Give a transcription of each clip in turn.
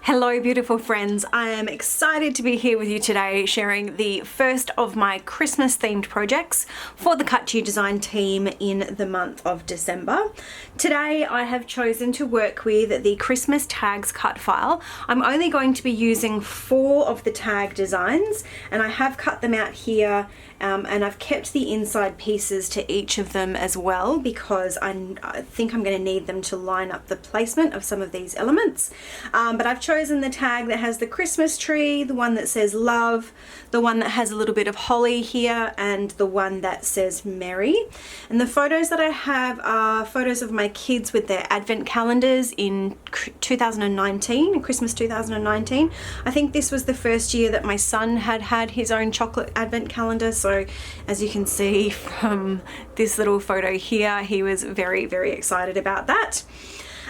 Hello beautiful friends, I am excited to be here with you today sharing the first of my Christmas themed projects for the Cut to You design team in the month of December. Today I have chosen to work with the Christmas tags cut file. I'm only going to be using 4 of the tag designs and I have cut them out here and I've kept the inside pieces to each of them as well because I think I'm going to need them to line up the placement of some of these elements. But I've chosen the tag that has the Christmas tree, the one that says love, the one that has a little bit of holly here, and the one that says Merry. And the photos that I have are photos of my kids with their advent calendars in 2019, Christmas 2019. I think this was the first year that my son had his own chocolate advent calendar, so as you can see from this little photo here, he was very, very excited about that.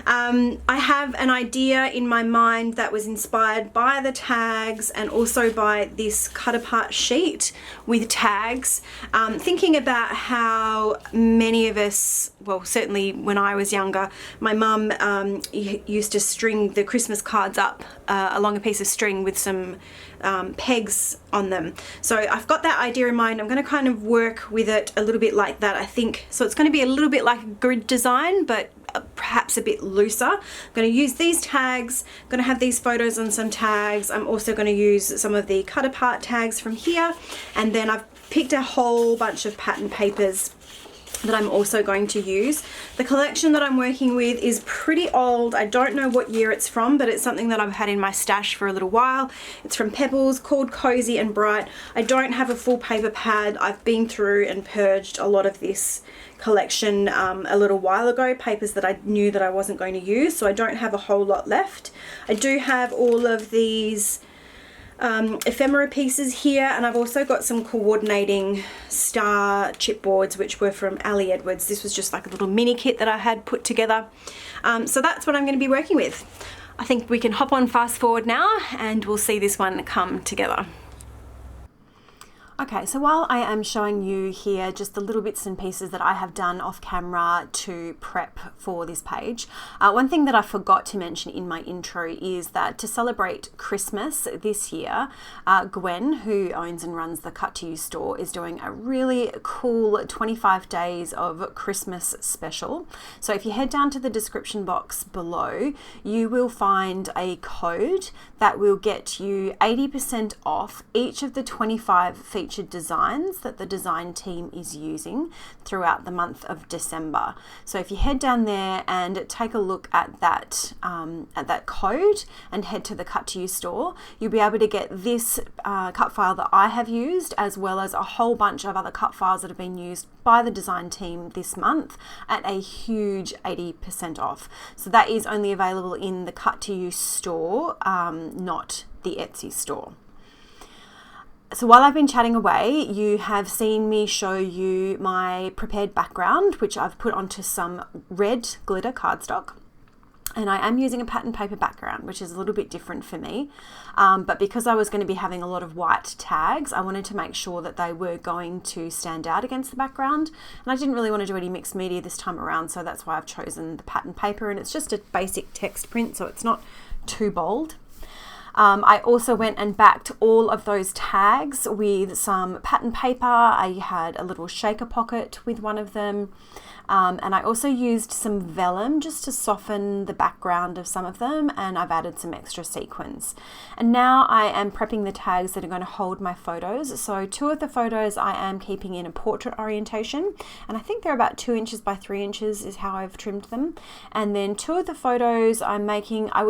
I have an idea in my mind that was inspired by the tags and also by this cut apart sheet with tags, thinking about how many of us, well certainly when I was younger, my mum used to string the Christmas cards up along a piece of string with some pegs on them. So I've got that idea in mind. I'm going to kind of work with it a little bit like that, I think. So it's going to be a little bit like a grid design, but perhaps a bit looser. I'm going to use these tags, I'm going to have these photos on some tags. I'm also going to use some of the cut apart tags from here, and then I've picked a whole bunch of pattern papers that I'm also going to use. The collection that I'm working with is pretty old. I don't know what year it's from, but it's something that I've had in my stash for a little while. It's from Pebbles, called Cozy and Bright. I don't have a full paper pad. I've been through and purged a lot of this collection a little while ago, papers that I knew that I wasn't going to use, so I don't have a whole lot left. I do have all of these ephemera pieces here, and I've also got some coordinating star chipboards which were from Ali Edwards. This was just like a little mini kit that I had put together. So that's what I'm going to be working with. I think we can hop on fast forward now and we'll see this one come together. Okay, so while I am showing you here just the little bits and pieces that I have done off camera to prep for this page, one thing that I forgot to mention in my intro is that to celebrate Christmas this year, Gwen, who owns and runs the Cut to You store, is doing a really cool 25 days of Christmas special. So if you head down to the description box below, you will find a code that will get you 80% off each of the 25 featured designs that the design team is using throughout the month of December. So if you head down there and take a look at that code and head to the Cut to You store, you'll be able to get this cut file that I have used, as well as a whole bunch of other cut files that have been used by the design team this month at a huge 80% off. So that is only available in the Cut to You store, not the Etsy store. So while I've been chatting away, you have seen me show you my prepared background, which I've put onto some red glitter cardstock. And I am using a pattern paper background, which is a little bit different for me. But because I was going to be having a lot of white tags, I wanted to make sure that they were going to stand out against the background. And I didn't really want to do any mixed media this time around, so that's why I've chosen the pattern paper. And it's just a basic text print, so it's not too bold. I also went and backed all of those tags with some pattern paper. I had a little shaker pocket with one of them. And I also used some vellum just to soften the background of some of them, and I've added some extra sequins. And now I am prepping the tags that are going to hold my photos. So 2 of the photos I am keeping in a portrait orientation, and I think they're about 2 inches by 3 inches is how I've trimmed them. And then 2 of the photos I'm making, I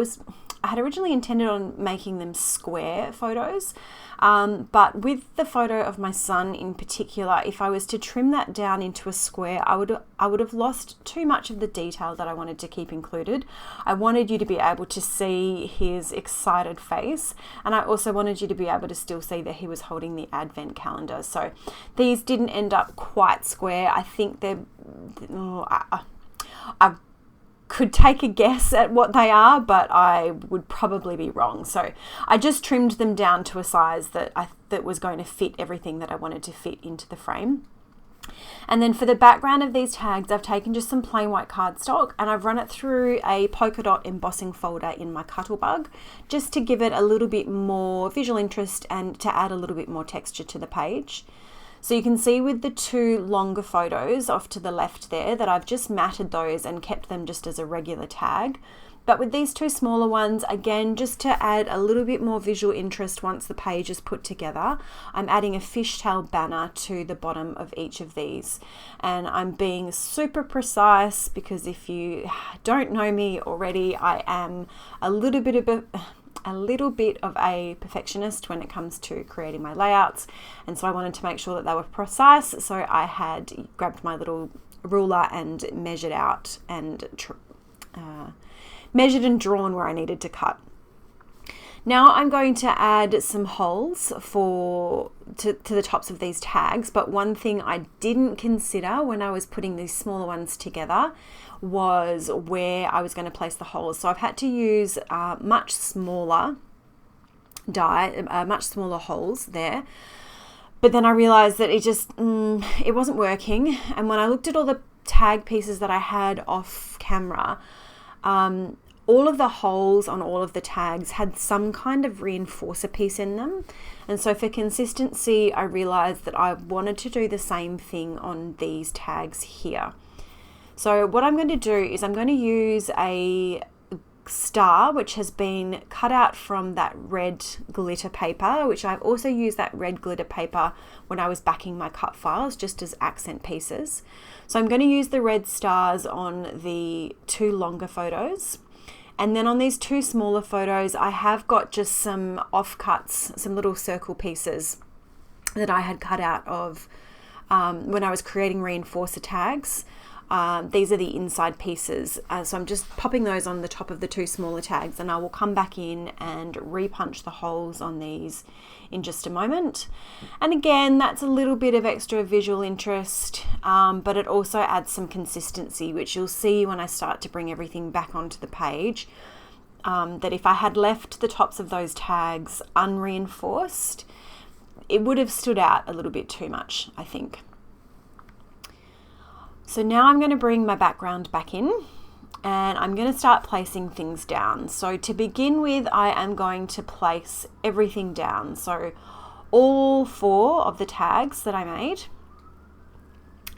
had originally intended on making them square photos, but with the photo of my son in particular, if I was to trim that down into a square, I would have lost too much of the detail that I wanted to keep included. I wanted you to be able to see his excited face, and I also wanted you to be able to still see that he was holding the advent calendar. So these didn't end up quite square. I think I could take a guess at what they are, but I would probably be wrong. So I just trimmed them down to a size that was going to fit everything that I wanted to fit into the frame. And then for the background of these tags, I've taken just some plain white cardstock and I've run it through a polka dot embossing folder in my Cuttlebug, just to give it a little bit more visual interest and to add a little bit more texture to the page. So you can see with the two longer photos off to the left there that I've just matted those and kept them just as a regular tag. But with these two smaller ones, again, just to add a little bit more visual interest once the page is put together, I'm adding a fishtail banner to the bottom of each of these. And I'm being super precise because if you don't know me already, I am a little bit of a perfectionist when it comes to creating my layouts. And so I wanted to make sure that they were precise. So I had grabbed my little ruler and measured out and measured and drawn where I needed to cut. Now I'm going to add some holes to the tops of these tags, but one thing I didn't consider when I was putting these smaller ones together was where I was going to place the holes. So I've had to use much smaller holes there. But then I realized that it wasn't working. And when I looked at all the tag pieces that I had off camera, all of the holes on all of the tags had some kind of reinforcer piece in them. And so for consistency, I realized that I wanted to do the same thing on these tags here. So what I'm going to do is I'm going to use a star which has been cut out from that red glitter paper, which I've also used that red glitter paper when I was backing my cut files just as accent pieces. So I'm going to use the red stars on the two longer photos. And then on these two smaller photos, I have got just some offcuts, some little circle pieces that I had cut out of when I was creating reinforcer tags. These are the inside pieces. So I'm just popping those on the top of the two smaller tags, and I will come back in and repunch the holes on these in just a moment. And again, that's a little bit of extra visual interest, but it also adds some consistency, which you'll see when I start to bring everything back onto the page, that if I had left the tops of those tags unreinforced, it would have stood out a little bit too much, I think. So now I'm going to bring my background back in and I'm going to start placing things down. So to begin with, I am going to place everything down. So all 4 of the tags that I made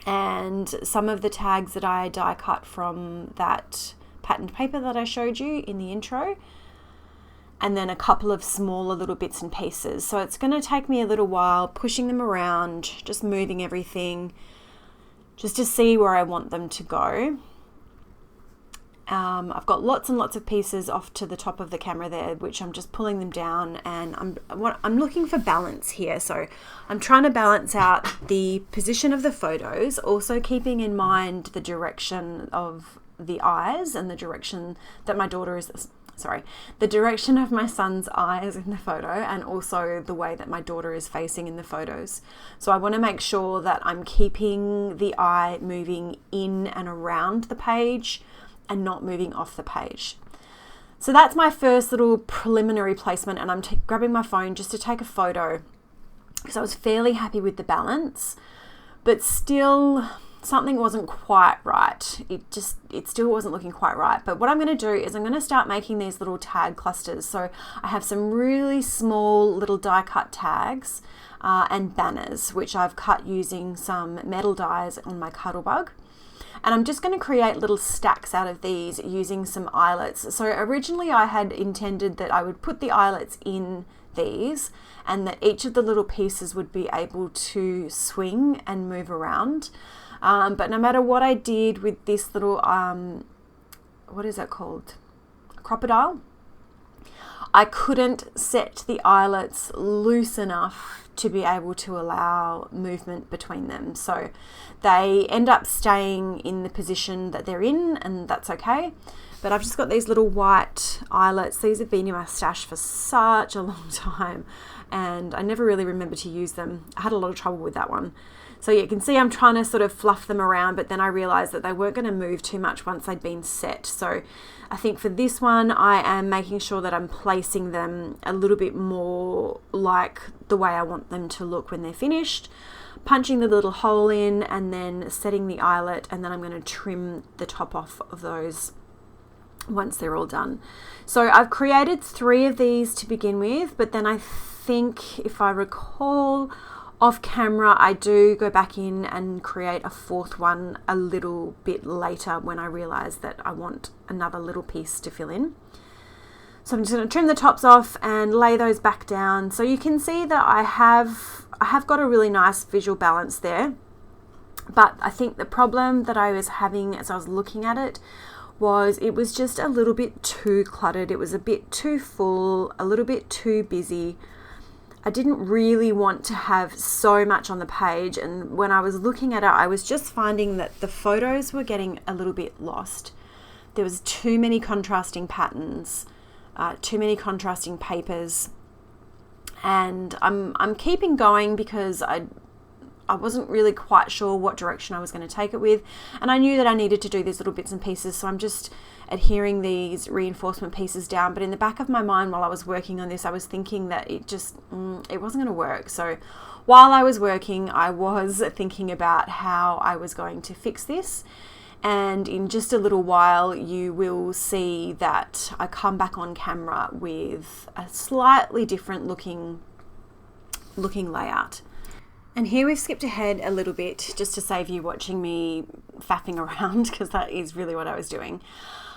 and some of the tags that I die cut from that patterned paper that I showed you in the intro, and then a couple of smaller little bits and pieces. So it's going to take me a little while pushing them around, just moving everything, just to see where I want them to go. I've got lots and lots of pieces off to the top of the camera there, which I'm just pulling them down, and I'm looking for balance here. So I'm trying to balance out the position of the photos, also keeping in mind the direction of the eyes and the direction that the direction of my son's eyes in the photo, and also the way that my daughter is facing in the photos. So I want to make sure that I'm keeping the eye moving in and around the page and not moving off the page. So that's my first little preliminary placement, and I'm grabbing my phone just to take a photo because I was fairly happy with the balance, but still something wasn't quite right. It still wasn't looking quite right. But what I'm going to do is I'm going to start making these little tag clusters. So I have some really small little die cut tags and banners, which I've cut using some metal dies on my Cuttlebug. And I'm just going to create little stacks out of these using some eyelets. So originally I had intended that I would put the eyelets in these and that each of the little pieces would be able to swing and move around. But no matter what I did with this little, what is that called? A crocodile? I couldn't set the eyelets loose enough to be able to allow movement between them. So they end up staying in the position that they're in, and that's okay. But I've just got these little white eyelets. These have been in my stash for such a long time. and I never really remember to use them. I had a lot of trouble with that one. So you can see I'm trying to sort of fluff them around, but then I realized that they weren't going to move too much once they'd been set. So I think for this one, I am making sure that I'm placing them a little bit more like the way I want them to look when they're finished, punching the little hole in and then setting the eyelet, and then I'm going to trim the top off of those once they're all done. So I've created 3 of these to begin with, but then I think, if I recall off camera, I do go back in and create a 4th one a little bit later when I realize that I want another little piece to fill in. So I'm just going to trim the tops off and lay those back down. So you can see that I have got a really nice visual balance there. But I think the problem that I was having as I was looking at it was just a little bit too cluttered. It was a bit too full, a little bit too busy. I didn't really want to have so much on the page, and when I was looking at it, I was just finding that the photos were getting a little bit lost. There was too many contrasting patterns, too many contrasting papers, and I'm keeping going because I wasn't really quite sure what direction I was going to take it with, and I knew that I needed to do these little bits and pieces, so I'm just adhering these reinforcement pieces down. But in the back of my mind while I was working on this, I was thinking that it wasn't going to work. So while I was working, I was thinking about how I was going to fix this, and in just a little while you will see that I come back on camera with a slightly different looking layout. And here we've skipped ahead a little bit just to save you watching me faffing around, because that is really what I was doing.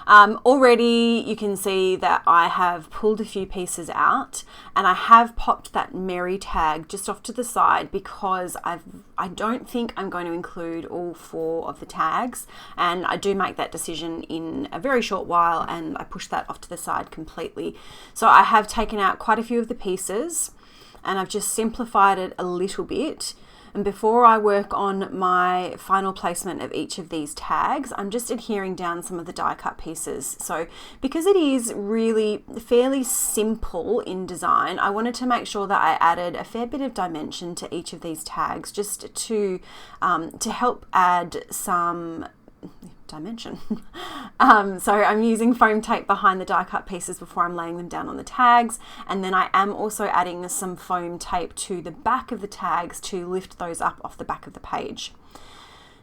Already you can see that I have pulled a few pieces out, and I have popped that Mary tag just off to the side because I don't think I'm going to include all 4 of the tags, and I do make that decision in a very short while, and I push that off to the side completely. So I have taken out quite a few of the pieces, and I've just simplified it a little bit. And before I work on my final placement of each of these tags, I'm just adhering down some of the die cut pieces. So because it is really fairly simple in design, I wanted to make sure that I added a fair bit of dimension to each of these tags, just to help add some dimension. So I'm using foam tape behind the die cut pieces before I'm laying them down on the tags, and then I am also adding some foam tape to the back of the tags to lift those up off the back of the page.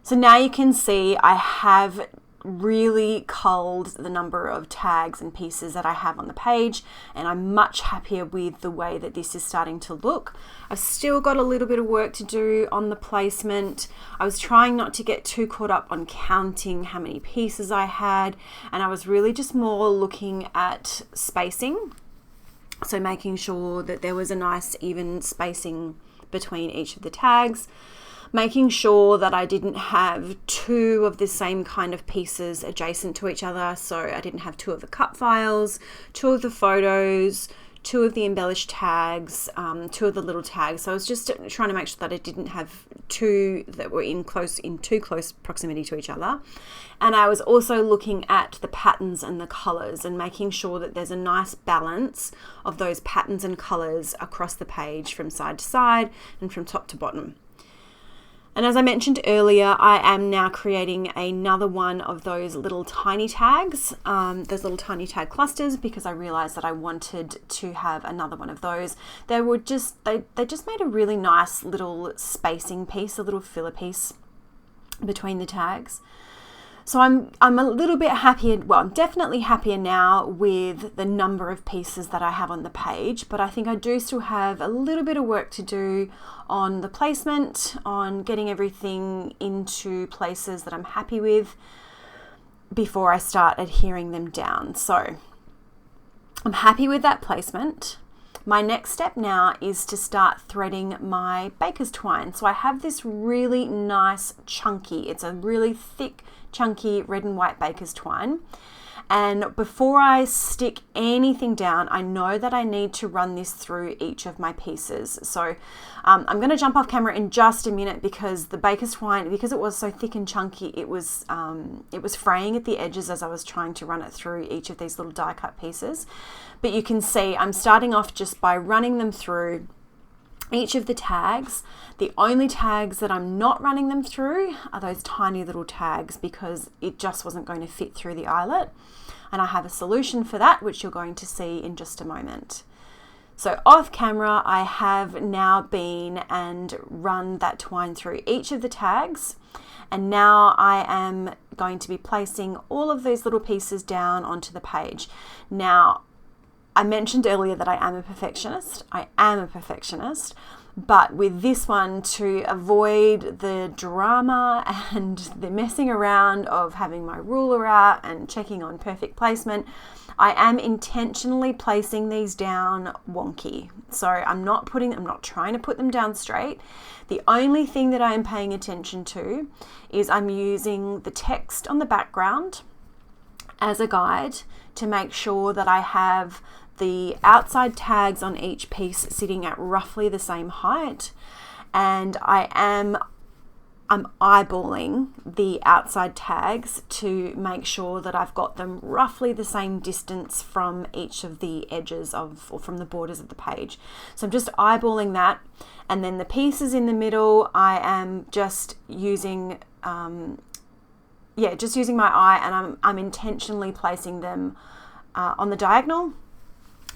So now you can see I have really culled the number of tags and pieces that I have on the page, and I'm much happier with the way that this is starting to look. I've still got a little bit of work to do on the placement. I was trying not to get too caught up on counting how many pieces I had, and I was really just more looking at spacing, so making sure that there was a nice even spacing between each of the tags, making sure that I didn't have 2 of the same kind of pieces adjacent to each other. So I didn't have 2 of the cut files, 2 of the photos, 2 of the embellished tags, 2 of the little tags. So I was just trying to make sure that I didn't have 2 that were in too close proximity to each other. And I was also looking at the patterns and the colors and making sure that there's a nice balance of those patterns and colors across the page from side to side and from top to bottom. And as I mentioned earlier, I am now creating another one of those little tiny tags, those little tiny tag clusters, because I realized that I wanted to have another one of those. They just made a really nice little spacing piece, a little filler piece between the tags. So I'm a little bit happier, well, I'm definitely happier now with the number of pieces that I have on the page, but I think I do still have a little bit of work to do on the placement, on getting everything into places that I'm happy with before I start adhering them down. So I'm happy with that placement. My next step now is to start threading my baker's twine. So I have this really nice chunky, it's a really thick, chunky red and white baker's twine. And before I stick anything down, I know that I need to run this through each of my pieces. So I'm going to jump off camera in just a minute because the baker's twine, because it was so thick and chunky, it was fraying at the edges as I was trying to run it through each of these little die cut pieces. But you can see I'm starting off just by running them through each of the tags. The only tags that I'm not running them through are those tiny little tags because it just wasn't going to fit through the eyelet. And I have a solution for that, which you're going to see in just a moment. So off camera, I have now been and run that twine through each of the tags. And now I am going to be placing all of these little pieces down onto the page. Now, I mentioned earlier that I am a perfectionist. I am a perfectionist, but with this one, to avoid the drama and the messing around of having my ruler out and checking on perfect placement, I am intentionally placing these down wonky. So I'm not trying to put them down straight. The only thing that I am paying attention to is I'm using the text on the background as a guide to make sure that I have the outside tags on each piece sitting at roughly the same height, and I'm eyeballing the outside tags to make sure that I've got them roughly the same distance from each of the edges of, or from the borders of the page. So I'm just eyeballing that, and then the pieces in the middle, I am just using just using my eye, and I'm intentionally placing them on the diagonal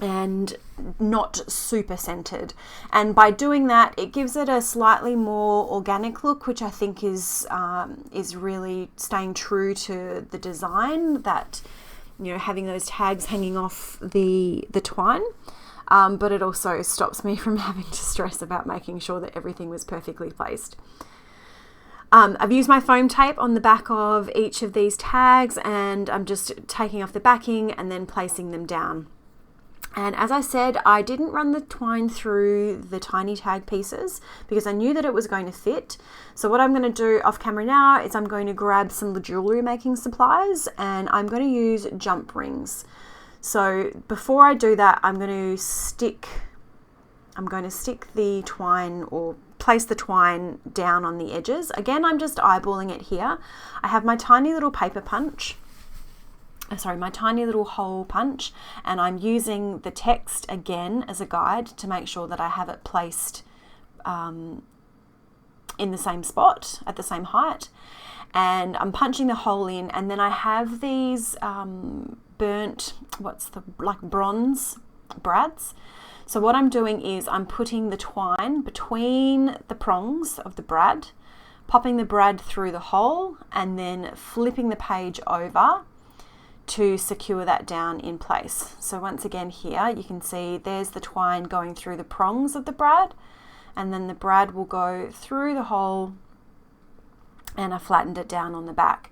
and not super centered. And by doing that, it gives it a slightly more organic look, which I think is really staying true to the design, that, you know, having those tags hanging off the twine. But it also stops me from having to stress about making sure that everything was perfectly placed. I've used my foam tape on the back of each of these tags, and I'm just taking off the backing and then placing them down. And as I said, I didn't run the twine through the tiny tag pieces because I knew that it was going to fit. So what I'm going to do off camera now is I'm going to grab some jewelry making supplies, and I'm going to use jump rings. So before I do that, I'm going to stick the twine, or place the twine down on the edges. Again, I'm just eyeballing it here. I have my tiny little my tiny little hole punch, and I'm using the text again as a guide to make sure that I have it placed in the same spot at the same height. And I'm punching the hole in, and then I have these bronze brads. So what I'm doing is I'm putting the twine between the prongs of the brad, popping the brad through the hole, and then flipping the page over to secure that down in place. So once again here, you can see there's the twine going through the prongs of the brad, and then the brad will go through the hole, and I flattened it down on the back.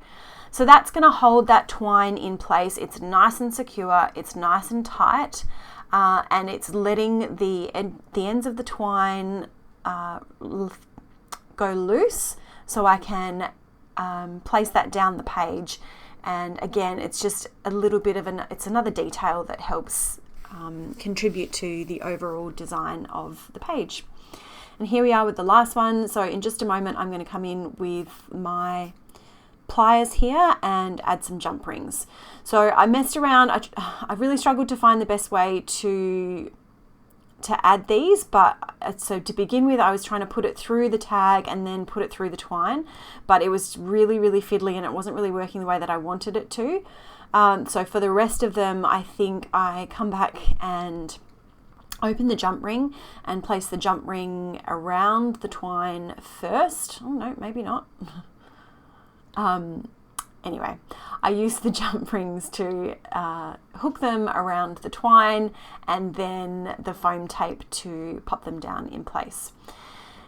So that's going to hold that twine in place. It's nice and secure, it's nice and tight, and it's letting the ends of the twine go loose, so I can place that down the page. And again, it's just a little bit of it's another detail that helps contribute to the overall design of the page. And here we are with the last one. So in just a moment, I'm going to come in with my pliers here and add some jump rings. So I messed around. I really struggled to find the best way to add these, but so to begin with, I was trying to put it through the tag and then put it through the twine, but it was really fiddly, and it wasn't really working the way that I wanted it to. So for the rest of them, I think I come back and open the jump ring and place the jump ring around the twine first. Oh no, maybe not. Anyway, I use the jump rings to hook them around the twine, and then the foam tape to pop them down in place.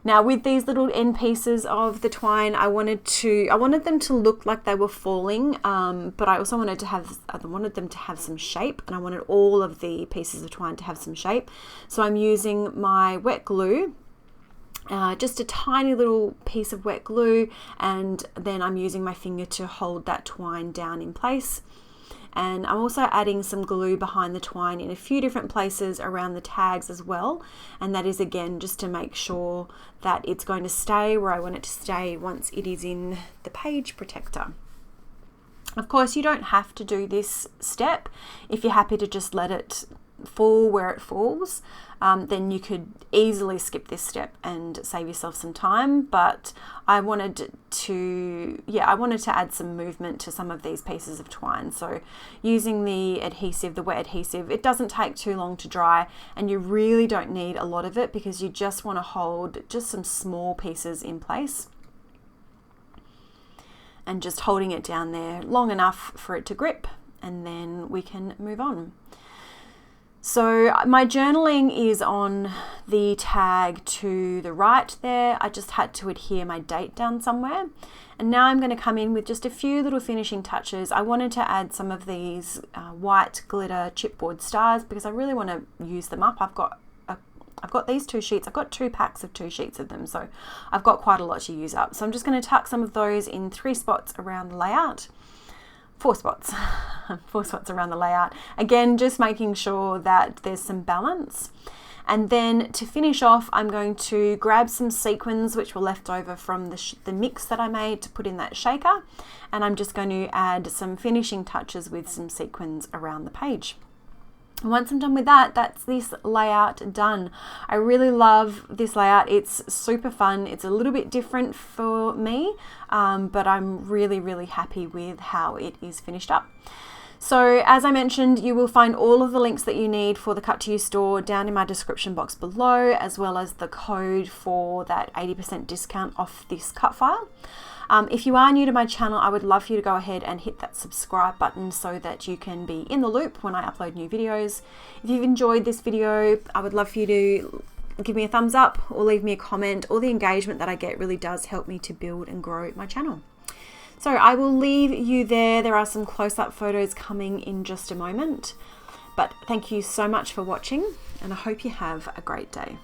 Now with these little end pieces of the twine, I wanted them to look like they were falling, but I also wanted them to have some shape, and I wanted all of the pieces of twine to have some shape. So I'm using my wet glue, just a tiny little piece of wet glue, and then I'm using my finger to hold that twine down in place. And I'm also adding some glue behind the twine in a few different places around the tags as well, and that is again just to make sure that it's going to stay where I want it to stay once it is in the page protector. Of course, you don't have to do this step if you're happy to just let it fall where it falls. then you could easily skip this step and save yourself some time. But I wanted to add some movement to some of these pieces of twine. So using the adhesive, the wet adhesive, it doesn't take too long to dry, and you really don't need a lot of it because you just want to hold just some small pieces in place. And just holding it down there long enough for it to grip, and then we can move on. So my journaling is on the tag to the right there. I just had to adhere my date down somewhere. And now I'm going to come in with just a few little finishing touches. I wanted to add some of these white glitter chipboard stars because I really want to use them up. I've got these 2 sheets. I've got 2 packs of 2 sheets of them, so I've got quite a lot to use up. So I'm just going to tuck some of those in 3 spots around the layout. 4 spots. 4 spots around the layout. Again, just making sure that there's some balance. And then to finish off, I'm going to grab some sequins which were left over from the mix that I made to put in that shaker. And I'm just going to add some finishing touches with some sequins around the page. Once I'm done with that, that's this layout done. I really love this layout. It's super fun. It's a little bit different for me, but I'm really, really happy with how it is finished up. So as I mentioned, you will find all of the links that you need for the Cut To Use store down in my description box below, as well as the code for that 80% discount off this cut file. If you are new to my channel, I would love for you to go ahead and hit that subscribe button so that you can be in the loop when I upload new videos. If you've enjoyed this video, I would love for you to give me a thumbs up or leave me a comment. All the engagement that I get really does help me to build and grow my channel. So I will leave you there. There are some close-up photos coming in just a moment. But thank you so much for watching, and I hope you have a great day.